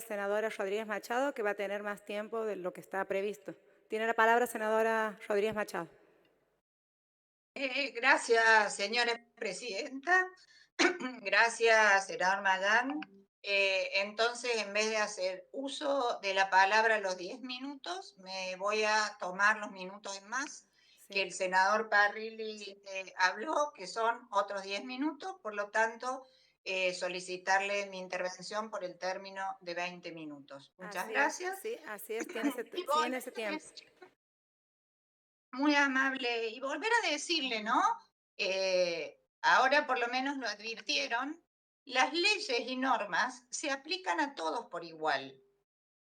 senadora Rodríguez Machado, que va a tener más tiempo de lo que está previsto. Tiene la palabra, senadora Rodríguez Machado. Gracias, señora presidenta. Gracias, senador Mayán. Entonces, en vez de hacer uso de la palabra los 10 minutos, me voy a tomar los minutos en más que Sí. el senador Parrilli habló, que son otros 10 minutos. Por lo tanto, solicitarle mi intervención por el término de 20 minutos. Muchas Así es, gracias. sí, así es, Y tiene volver ese a tiempo. decir, muy amable, y volver a decirle, ¿no? Ahora por lo menos lo advirtieron, las leyes y normas se aplican a todos por igual.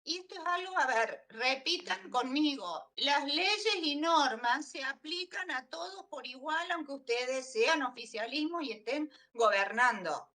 Y esto es algo, a ver, repitan conmigo, las leyes y normas se aplican a todos por igual, aunque ustedes sean oficialismo y estén gobernando.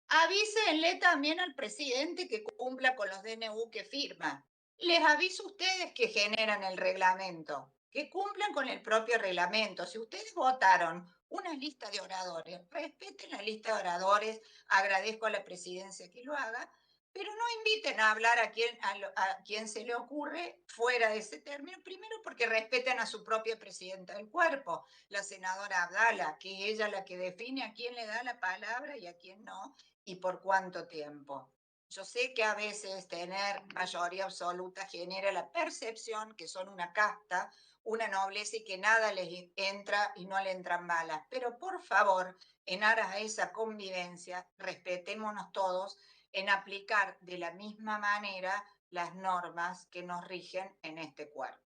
Avísenle también al presidente que cumpla con los DNU que firma. Les aviso a ustedes que generan el reglamento, que cumplan con el propio reglamento. Si ustedes votaron una lista de oradores, respeten la lista de oradores, agradezco a la presidencia que lo haga, pero no inviten a hablar a quien se le ocurre fuera de ese término, primero porque respeten a su propia presidenta del cuerpo, la senadora Abdala, que es ella la que define a quién le da la palabra y a quién no, y por cuánto tiempo. Yo sé que a veces tener mayoría absoluta genera la percepción que son una casta, una nobleza y que nada les entra y no le entran balas. Pero por favor, en aras a esa convivencia, respetémonos todos en aplicar de la misma manera las normas que nos rigen en este cuerpo.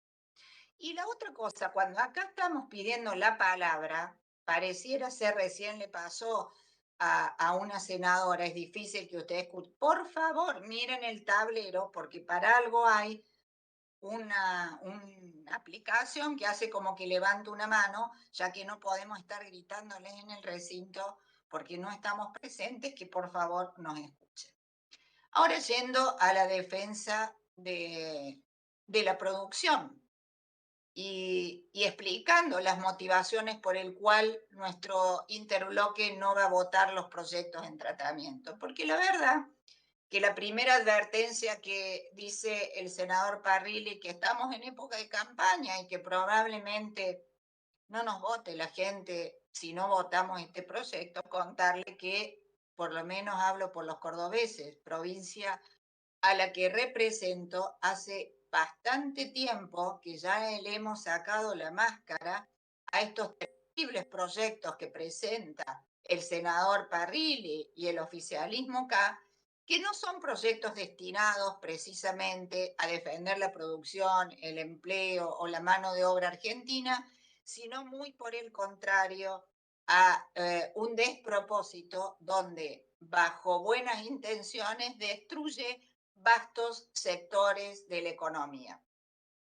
Y la otra cosa, cuando acá estamos pidiendo la palabra, pareciera ser, recién le pasó a una senadora, es difícil que usted escuche. Por favor, miren el tablero, porque para algo hay una aplicación que hace como que levanta una mano, ya que no podemos estar gritándoles en el recinto porque no estamos presentes, que por favor nos escuchen. Ahora yendo a la defensa de la producción y explicando las motivaciones por el cual nuestro interbloque no va a votar los proyectos en tratamiento. Porque la verdad que la primera advertencia que dice el senador Parrilli, que estamos en época de campaña y que probablemente no nos vote la gente si no votamos este proyecto, contarle que por lo menos hablo por los cordobeses, provincia a la que represento hace bastante tiempo que ya le hemos sacado la máscara a estos terribles proyectos que presenta el senador Parrilli y el oficialismo acá, que no son proyectos destinados precisamente a defender la producción, el empleo o la mano de obra argentina, sino muy por el contrario a un despropósito donde bajo buenas intenciones destruye vastos sectores de la economía.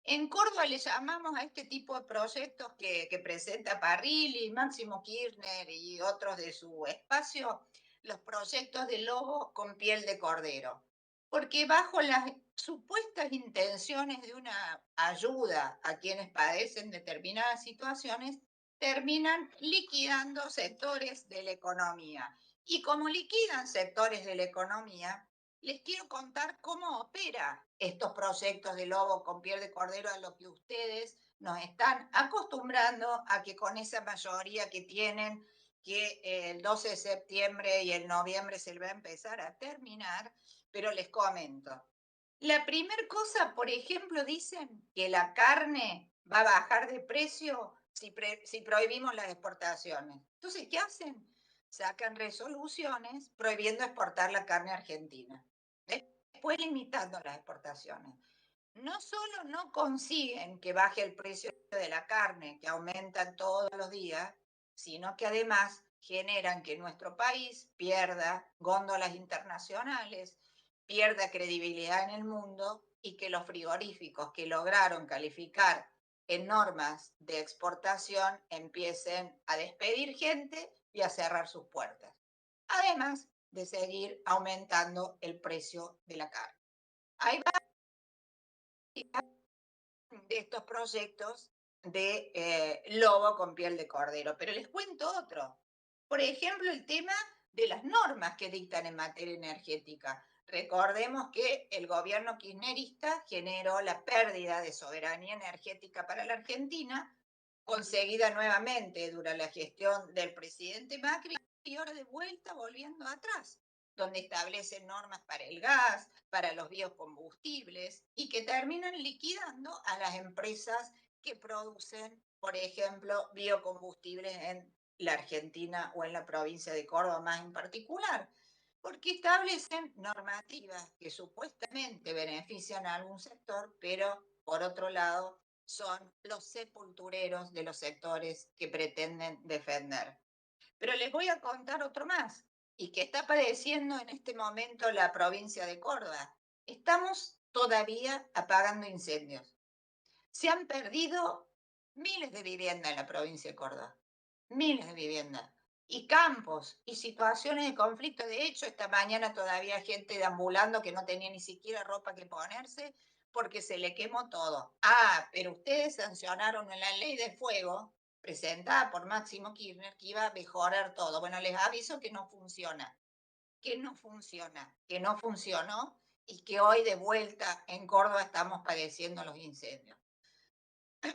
En Córdoba le llamamos a este tipo de proyectos que presenta Parrilli, Máximo Kirchner y otros de su espacio, los proyectos de lobo con piel de cordero. Porque bajo las supuestas intenciones de una ayuda a quienes padecen determinadas situaciones, terminan liquidando sectores de la economía. Y como liquidan sectores de la economía, les quiero contar cómo opera estos proyectos de lobo con piel de cordero a lo que ustedes nos están acostumbrando a que con esa mayoría que tienen, que el 12 de septiembre y el noviembre se le va a empezar a terminar, pero les comento. La primera cosa, por ejemplo, dicen que la carne va a bajar de precio si prohibimos las exportaciones. Entonces, ¿qué hacen? Sacan resoluciones prohibiendo exportar la carne argentina. Después limitando las exportaciones. No solo no consiguen que baje el precio de la carne, que aumenta todos los días, sino que además generan que nuestro país pierda góndolas internacionales, pierda credibilidad en el mundo y que los frigoríficos que lograron calificar en normas de exportación empiecen a despedir gente y a cerrar sus puertas. Además de seguir aumentando el precio de la carne. Hay de estos proyectos de lobo con piel de cordero. Pero les cuento otro. Por ejemplo, el tema de las normas que dictan en materia energética. Recordemos que el gobierno kirchnerista generó la pérdida de soberanía energética para la Argentina, conseguida nuevamente durante la gestión del presidente Macri, y ahora de vuelta volviendo atrás, donde establecen normas para el gas, para los biocombustibles, y que terminan liquidando a las empresas que producen, por ejemplo, biocombustibles en la Argentina o en la provincia de Córdoba más en particular, porque establecen normativas que supuestamente benefician a algún sector, pero por otro lado son los sepultureros de los sectores que pretenden defender. Pero les voy a contar otro más, y que está padeciendo en este momento la provincia de Córdoba. Estamos todavía apagando incendios. Se han perdido miles de viviendas en la provincia de Córdoba, miles de viviendas, y campos, y situaciones de conflicto. De hecho, esta mañana todavía gente deambulando que no tenía ni siquiera ropa que ponerse porque se le quemó todo. Ah, pero ustedes sancionaron en la ley de fuego presentada por Máximo Kirchner que iba a mejorar todo. Bueno, les aviso que no funciona, que no funciona, que no funcionó y que hoy de vuelta en Córdoba estamos padeciendo los incendios.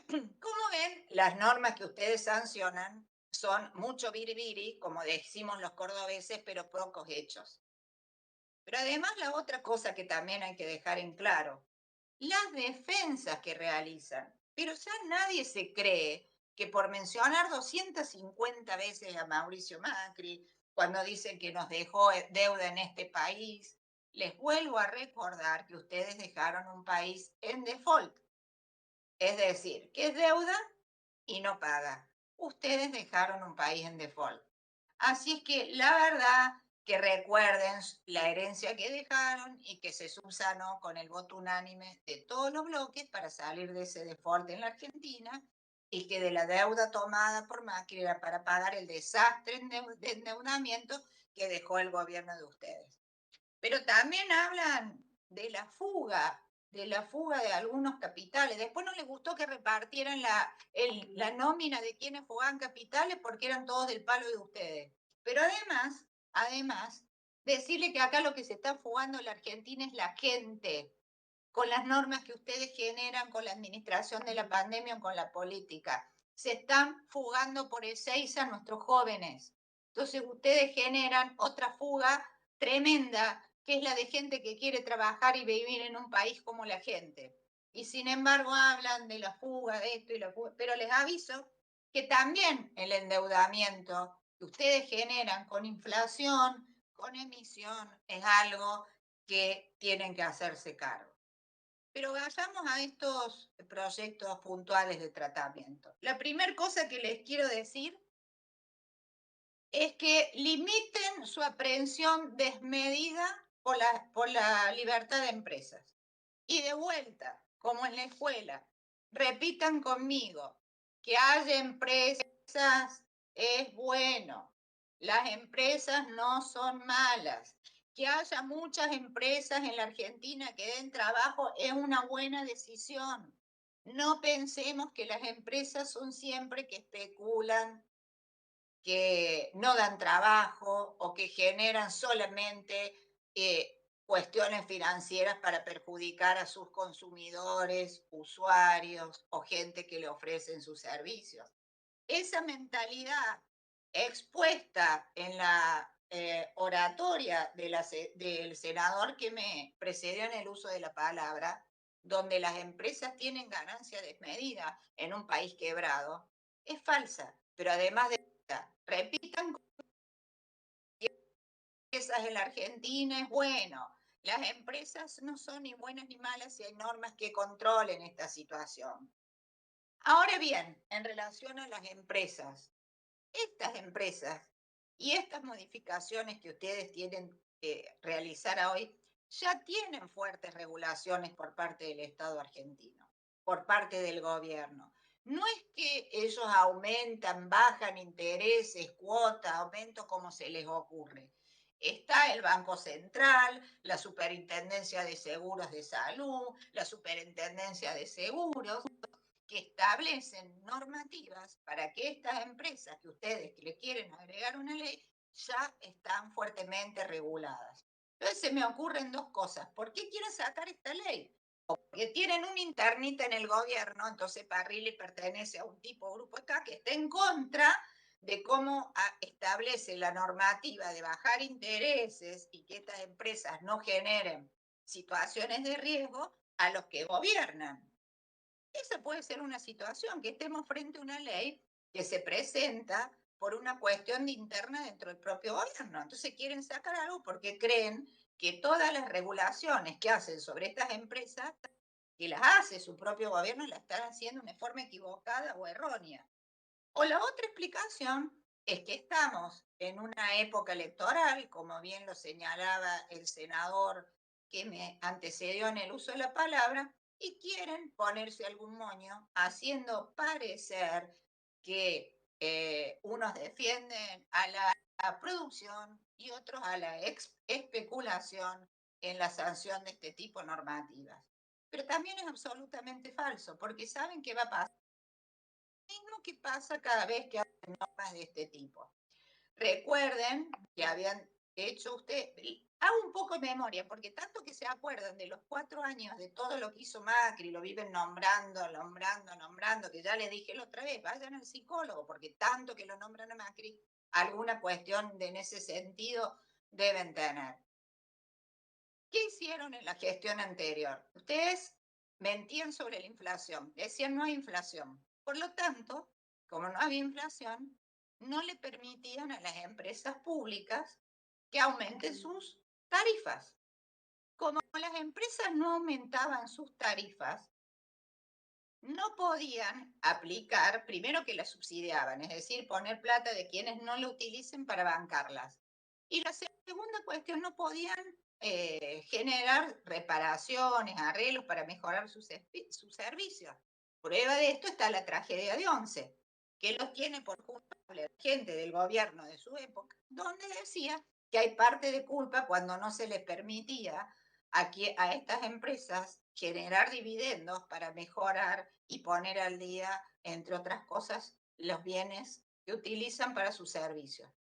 Como ven, las normas que ustedes sancionan son mucho biribiri, como decimos los cordobeses, pero pocos hechos. Pero además la otra cosa que también hay que dejar en claro, las defensas que realizan. Pero ya nadie se cree que por mencionar 250 veces a Mauricio Macri, cuando dicen que nos dejó deuda en este país, les vuelvo a recordar que ustedes dejaron un país en default. Es decir, que es deuda y no paga. Ustedes dejaron un país en default. Así es que la verdad que recuerden la herencia que dejaron y que se subsanó con el voto unánime de todos los bloques para salir de ese default en la Argentina, y que de la deuda tomada por Macri era para pagar el desastre de endeudamiento que dejó el gobierno de ustedes. Pero también hablan de la fuga de algunos capitales. Después no les gustó que repartieran la nómina de quienes fugaban capitales porque eran todos del palo de ustedes. Pero además, decirle que acá lo que se está fugando en la Argentina es la gente, con las normas que ustedes generan, con la administración de la pandemia o con la política. Se están fugando por el 6 a nuestros jóvenes. Entonces ustedes generan otra fuga tremenda, que es la de gente que quiere trabajar y vivir en un país como la gente. Y sin embargo hablan de la fuga, de esto y la fuga. Pero les aviso que también el endeudamiento que ustedes generan con inflación, con emisión, es algo que tienen que hacerse cargo. Pero vayamos a estos proyectos puntuales de tratamiento. La primera cosa que les quiero decir es que limiten su aprehensión desmedida por la libertad de empresas. Y de vuelta, como en la escuela, repitan conmigo, que haya empresas es bueno. Las empresas no son malas. Que haya muchas empresas en la Argentina que den trabajo es una buena decisión. No pensemos que las empresas son siempre que especulan, que no dan trabajo o que generan solamente cuestiones financieras para perjudicar a sus consumidores, usuarios o gente que le ofrecen sus servicios. Esa mentalidad expuesta en la oratoria del senador que me precedió en el uso de la palabra, donde las empresas tienen ganancia desmedida en un país quebrado, es falsa. Pero además de repitan empresas en la Argentina es bueno. Las empresas no son ni buenas ni malas si hay normas que controlen esta situación. Ahora bien, en relación a las empresas, estas empresas y estas modificaciones que ustedes tienen que realizar hoy ya tienen fuertes regulaciones por parte del Estado argentino, por parte del gobierno. No es que ellos aumentan, bajan intereses, cuotas, aumentos como se les ocurre. Está el Banco Central, la Superintendencia de Seguros de Salud, la Superintendencia de Seguros, que establecen normativas para que estas empresas que ustedes le quieren agregar una ley ya están fuertemente reguladas. Entonces se me ocurren dos cosas. ¿Por qué quieren sacar esta ley? Porque tienen un internita en el gobierno, entonces Parrilli pertenece a un tipo grupo acá que está en contra de cómo establece la normativa de bajar intereses y que estas empresas no generen situaciones de riesgo a los que gobiernan. Esa puede ser una situación, que estemos frente a una ley que se presenta por una cuestión de interna dentro del propio gobierno. Entonces quieren sacar algo porque creen que todas las regulaciones que hacen sobre estas empresas, que las hace su propio gobierno, las están haciendo de una forma equivocada o errónea. O la otra explicación es que estamos en una época electoral, como bien lo señalaba el senador que me antecedió en el uso de la palabra, y quieren ponerse algún moño haciendo parecer que unos defienden a la producción y otros a la especulación en la sanción de este tipo de normativas. Pero también es absolutamente falso, porque saben qué va a pasar mismo que pasa cada vez que hacen normas de este tipo. Recuerden que habían hecho usted, hago un poco de memoria, porque tanto que se acuerdan de los 4 años de todo lo que hizo Macri, lo viven nombrando, que ya les dije la otra vez, vayan al psicólogo, porque tanto que lo nombran a Macri, alguna cuestión en ese sentido deben tener. ¿Qué hicieron en la gestión anterior? Ustedes mentían sobre la inflación, decían no hay inflación. Por lo tanto, como no había inflación, no le permitían a las empresas públicas que aumenten sus tarifas. Como las empresas no aumentaban sus tarifas, no podían aplicar, primero que las subsidiaban, es decir, poner plata de quienes no lo utilicen para bancarlas. Y la segunda cuestión, no podían generar reparaciones, arreglos para mejorar sus servicios. Prueba de esto está la tragedia de Once, que los tiene por culpable la gente del gobierno de su época, donde decía que hay parte de culpa cuando no se les permitía a estas empresas generar dividendos para mejorar y poner al día, entre otras cosas, los bienes que utilizan para sus servicios.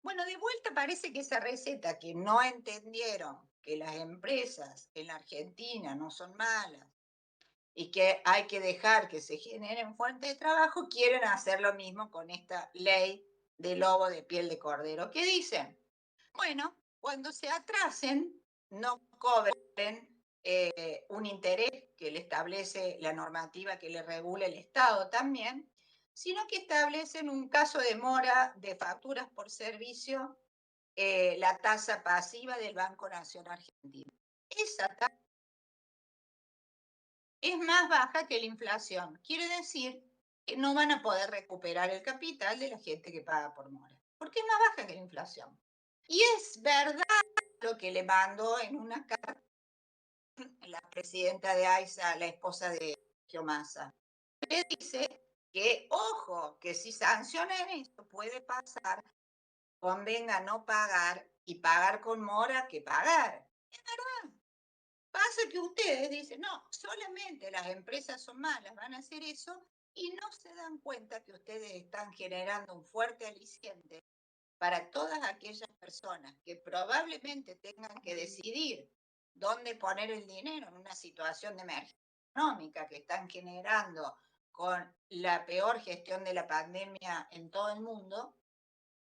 Bueno, de vuelta parece que esa receta que no entendieron que las empresas en la Argentina no son malas y que hay que dejar que se generen fuentes de trabajo, quieren hacer lo mismo con esta ley de lobo de piel de cordero. ¿Qué dicen? Bueno, cuando se atrasen, no cobren un interés que le establece la normativa que le regula el Estado también, sino que establecen un caso de mora de facturas por servicio, la tasa pasiva del Banco Nacional Argentino. Esa tasa es más baja que la inflación. Quiere decir que no van a poder recuperar el capital de la gente que paga por mora, porque es más baja que la inflación. Y es verdad lo que le mandó en una carta la presidenta de AISA, la esposa de Giomassa. Le dice que, ojo, que si sancionan esto puede pasar, convenga no pagar y pagar con mora que pagar. Es verdad. Pasa que ustedes dicen, no, solamente las empresas son malas, van a hacer eso y no se dan cuenta que ustedes están generando un fuerte aliciente para todas aquellas personas que probablemente tengan que decidir dónde poner el dinero en una situación de emergencia económica que están generando con la peor gestión de la pandemia en todo el mundo,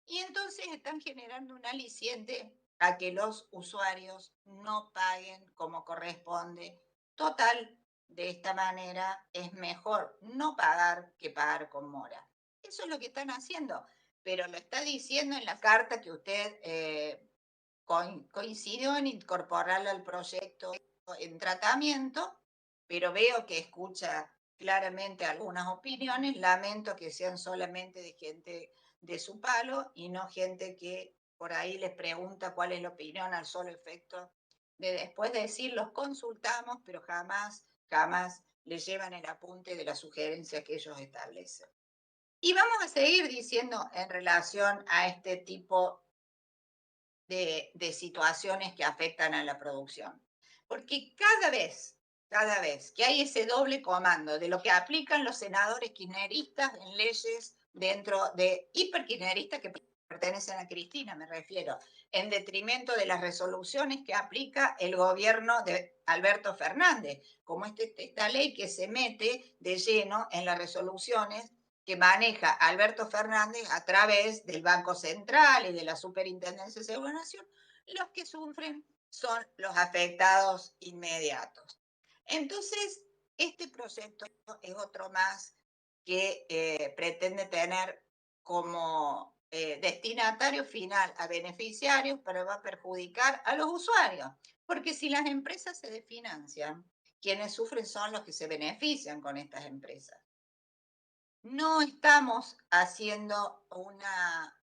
y entonces están generando un aliciente a que los usuarios no paguen como corresponde. Total, de esta manera es mejor no pagar que pagar con mora. Eso es lo que están haciendo, pero lo está diciendo en la carta que usted coincidió en incorporarla al proyecto en tratamiento, pero veo que escucha claramente algunas opiniones. Lamento que sean solamente de gente de su palo y no gente que por ahí les pregunta cuál es la opinión al solo efecto de después de decir los consultamos, pero jamás les llevan el apunte de la sugerencia que ellos establecen. Y vamos a seguir diciendo en relación a este tipo de situaciones que afectan a la producción. Porque cada vez que hay ese doble comando de lo que aplican los senadores kirchneristas en leyes dentro de hiperkirchneristas que pertenecen a Cristina, me refiero, en detrimento de las resoluciones que aplica el gobierno de Alberto Fernández, como esta ley que se mete de lleno en las resoluciones que maneja Alberto Fernández a través del Banco Central y de la Superintendencia de Seguridad Nacional. Los que sufren son los afectados inmediatos. Entonces, este proyecto es otro más que pretende tener como destinatario final a beneficiarios, pero va a perjudicar a los usuarios. Porque si las empresas se desfinancian, quienes sufren son los que se benefician con estas empresas. No estamos haciendo una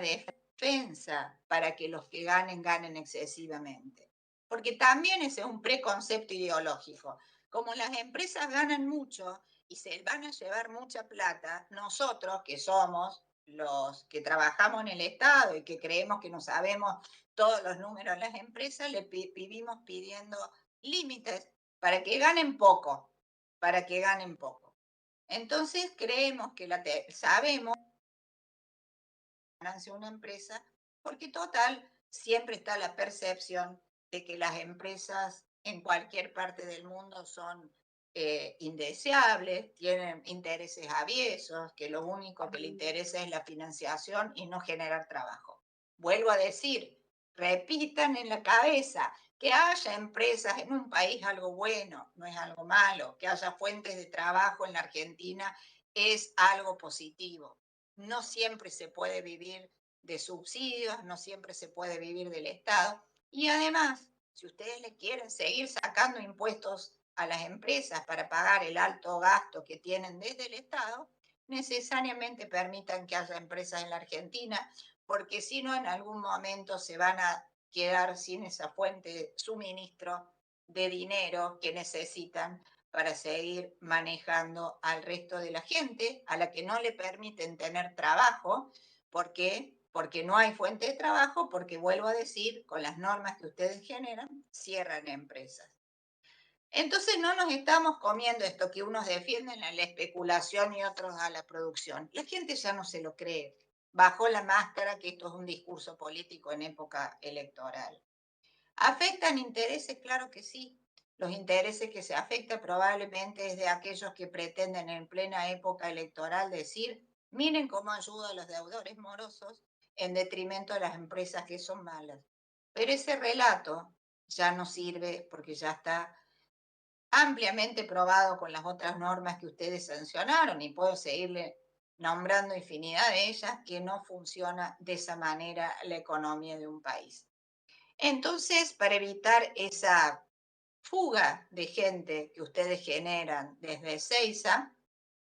defensa para que los que ganen ganen excesivamente, porque también ese es un preconcepto ideológico. Como las empresas ganan mucho y se van a llevar mucha plata, nosotros que somos los que trabajamos en el Estado y que creemos que no sabemos todos los números de las empresas, le vivimos pidiendo límites para que ganen poco, para que ganen poco. Entonces creemos que sabemos ganancia una empresa, porque total, siempre está la percepción de que las empresas en cualquier parte del mundo son indeseables, tienen intereses aviesos, que lo único que le interesa es la financiación y no generar trabajo. Vuelvo a decir, repitan en la cabeza, que haya empresas en un país algo bueno, no es algo malo, que haya fuentes de trabajo en la Argentina es algo positivo. No siempre se puede vivir de subsidios, no siempre se puede vivir del Estado. Y además, si ustedes le quieren seguir sacando impuestos a las empresas para pagar el alto gasto que tienen desde el Estado, necesariamente permitan que haya empresas en la Argentina, porque si no, en algún momento se van a quedar sin esa fuente de suministro de dinero que necesitan para seguir manejando al resto de la gente, a la que no le permiten tener trabajo. ¿Por qué? Porque no hay fuente de trabajo, porque vuelvo a decir, con las normas que ustedes generan, cierran empresas. Entonces no nos estamos comiendo esto que unos defienden a la especulación y otros a la producción. La gente ya no se lo cree. Bajó la máscara que esto es un discurso político en época electoral. ¿Afectan intereses? Claro que sí. Los intereses que se afectan probablemente es de aquellos que pretenden en plena época electoral decir, miren cómo ayuda a los deudores morosos en detrimento de las empresas que son malas. Pero ese relato ya no sirve porque ya está ampliamente probado con las otras normas que ustedes sancionaron y puedo seguirle nombrando infinidad de ellas que no funciona de esa manera la economía de un país. Entonces, para evitar esa fuga de gente que ustedes generan desde Ezeiza,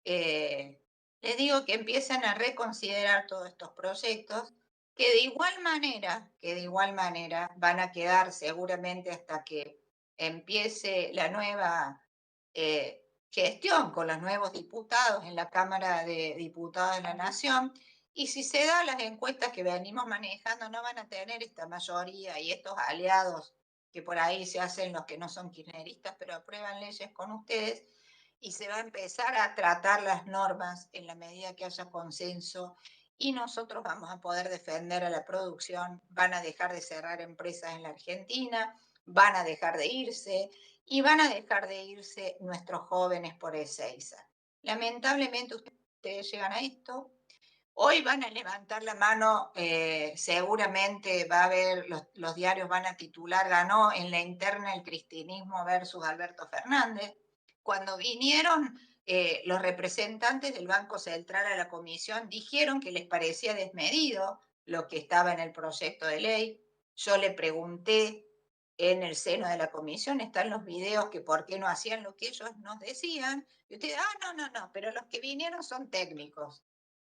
les digo que empiecen a reconsiderar todos estos proyectos, que de igual manera van a quedar seguramente hasta que empiece la nueva gestión con los nuevos diputados en la Cámara de Diputados de la Nación. Y si se dan las encuestas que venimos manejando, no van a tener esta mayoría y estos aliados que por ahí se hacen los que no son kirchneristas, pero aprueban leyes con ustedes, y se va a empezar a tratar las normas en la medida que haya consenso y nosotros vamos a poder defender a la producción, van a dejar de cerrar empresas en la Argentina, van a dejar de irse y van a dejar de irse nuestros jóvenes por Ezeiza. Lamentablemente ustedes llegan a esto. Hoy van a levantar la mano, seguramente va a haber, los diarios van a titular, ganó en la interna el cristianismo versus Alberto Fernández. Cuando vinieron los representantes del Banco Central a la comisión, dijeron que les parecía desmedido lo que estaba en el proyecto de ley. Yo le pregunté en el seno de la comisión, están los videos que por qué no hacían lo que ellos nos decían. Y ustedes, no, pero los que vinieron son técnicos.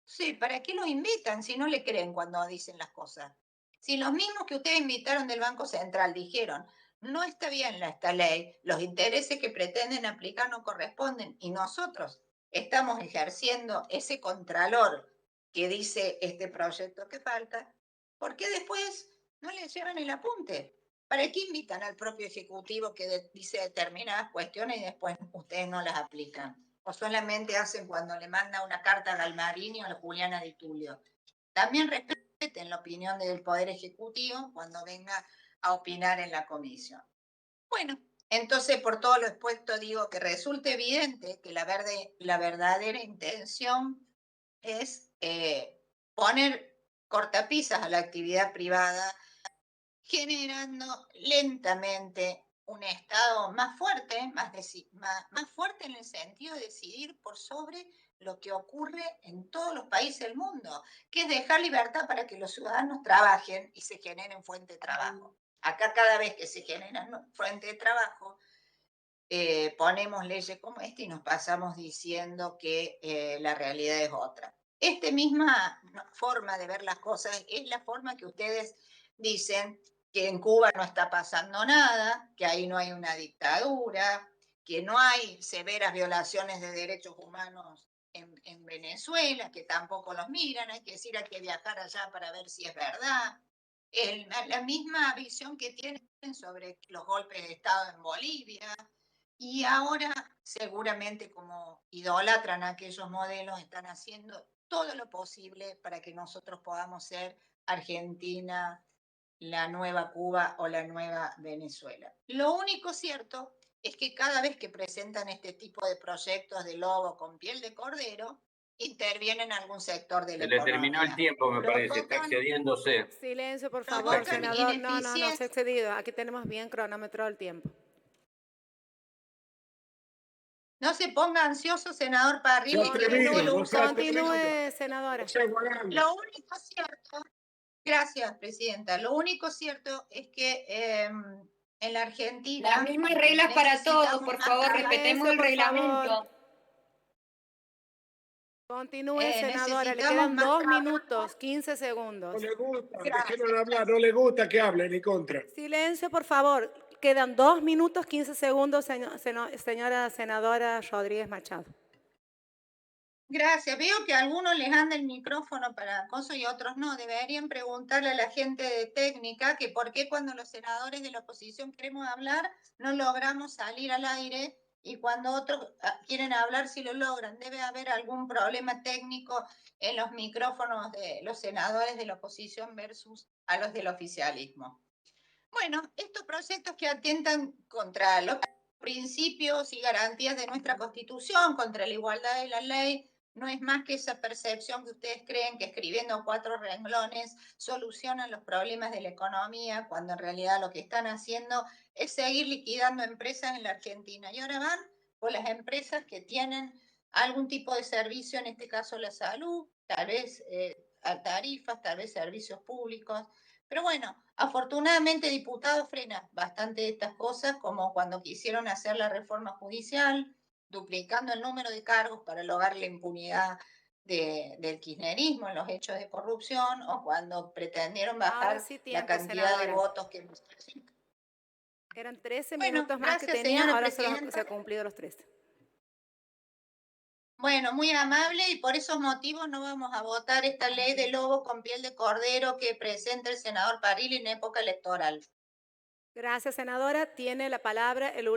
Sí, ¿para qué los invitan si no le creen cuando dicen las cosas? Si los mismos que ustedes invitaron del Banco Central dijeron, no está bien esta ley, los intereses que pretenden aplicar no corresponden y nosotros estamos ejerciendo ese contralor que dice este proyecto que falta, ¿por qué después no le llevan el apunte? ¿Para qué invitan al propio Ejecutivo que dice determinadas cuestiones y después ustedes no las aplican? O solamente hacen cuando le manda una carta a Galmarini o a la Juliana Di Tulio. también respeten la opinión del Poder Ejecutivo cuando venga a opinar en la comisión. Bueno, entonces por todo lo expuesto digo que resulta evidente que la verdadera intención es poner cortapisas a la actividad privada, generando lentamente un Estado más fuerte, más fuerte en el sentido de decidir por sobre lo que ocurre en todos los países del mundo, que es dejar libertad para que los ciudadanos trabajen y se generen fuentes de trabajo. Acá cada vez que se generan fuentes de trabajo, ponemos leyes como esta y nos pasamos diciendo que la realidad es otra. Esta misma forma de ver las cosas es la forma que ustedes dicen que en Cuba no está pasando nada, que ahí no hay una dictadura, que no hay severas violaciones de derechos humanos en Venezuela, que tampoco los miran, hay que decir, hay que viajar allá para ver si es verdad. La misma visión que tienen sobre los golpes de Estado en Bolivia, y ahora seguramente como idolatran aquellos modelos, están haciendo todo lo posible para que nosotros podamos ser Argentina, la nueva Cuba o la nueva Venezuela. Lo único cierto es que cada vez que presentan este tipo de proyectos de lobo con piel de cordero, intervienen algún sector de la Se le terminó el economía. tiempo, me Lo parece, está tocan, excediéndose. Silencio, por lo favor, tocan Máximo. senador. No, no, no, se ha ineficiencia. excedido. Aquí tenemos bien cronometrado el tiempo. No se ponga ansioso, senador Parrilli, Sea que es todo atrevido, lo no único sea que atrevido, Continúe, no senadora. sea guaranga. Lo único cierto, gracias, presidenta. Lo único cierto es que en la Argentina Las mismas reglas para todos, necesitamos por más favor, trabajo. respetemos Silencio, el por favor. reglamento. Continúe, senadora. Le Necesitamos quedan más 2 trabajo. minutos, 15 No segundos. le gusta, Gracias. déjenlo hablar, no le gusta que hable ni contra. Silencio, por favor. Quedan 2 minutos, 15 segundos, señora senadora Rodríguez Machado. Gracias. Veo que a algunos les anda el micrófono para cosas y otros no. Deberían preguntarle a la gente de técnica que por qué cuando los senadores de la oposición queremos hablar no logramos salir al aire y cuando otros quieren hablar sí lo logran. Debe haber algún problema técnico en los micrófonos de los senadores de la oposición versus a los del oficialismo. Bueno, estos proyectos que atentan contra los principios y garantías de nuestra Constitución, contra la igualdad de la ley, no es más que esa percepción que ustedes creen que escribiendo 4 renglones solucionan los problemas de la economía, cuando en realidad lo que están haciendo es seguir liquidando empresas en la Argentina. Y ahora van por las empresas que tienen algún tipo de servicio, en este caso la salud, tal vez a tarifas, tal vez servicios públicos. Pero bueno, afortunadamente diputado frena bastante de estas cosas, como cuando quisieron hacer la reforma judicial, duplicando el número de cargos para lograr la impunidad del kirchnerismo en los hechos de corrupción, o cuando pretendieron Ahora bajar sí la tiempo, cantidad de senadora. votos que necesitan. Eran 13 Bueno, minutos más que gracias, tenía, señora ahora se presidenta. ha cumplido los 13. Bueno, muy amable, y por esos motivos no vamos a votar esta ley de lobo con piel de cordero que presenta el senador Parrilli en época electoral. Gracias, senadora. Tiene la palabra el